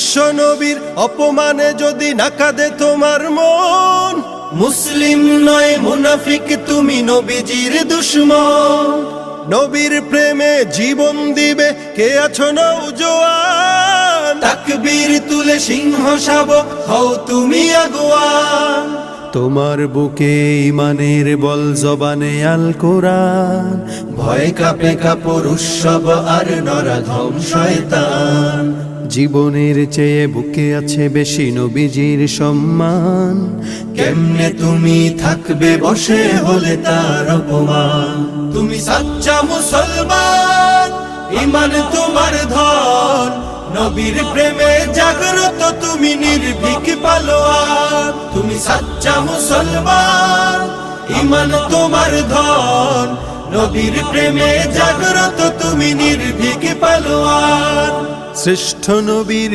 বিশ্ব নবীর অপমানে যদি না কাঁদে তোমার মন, মুসলিম নয় মুনাফিক তুমি নবীজির দুশমন। নবীর প্রেমে জীবন দিবে কে আছো নওজোয়ান, তাকবীর তুলে সিংহ শাবক হও তুমি আগুয়ান। তোমার বুকে ইমানের বল জবানে আল কোরআন, ভয় কাঁপে কাপড় উৎসব আর নরাধম শয়তান। জীবনের চেয়ে বুকে আছে বেশি নবীজির সম্মান, কেমনে তুমি থাকবে বসে হলে তার অপমান। তুমি সাচ্চা মুসলমান, ইমান তোমার ধন, নবীর প্রেমে জাগ্রত তুমি নির্ভীক পালোয়ান। তুমি সাচ্চা মুসলমান, ইমান তোমার ধন, নবীর প্রেমে জাগ্রত তুমি নির্ভীক পালোয়ান। শ্রেষ্ঠ নবীর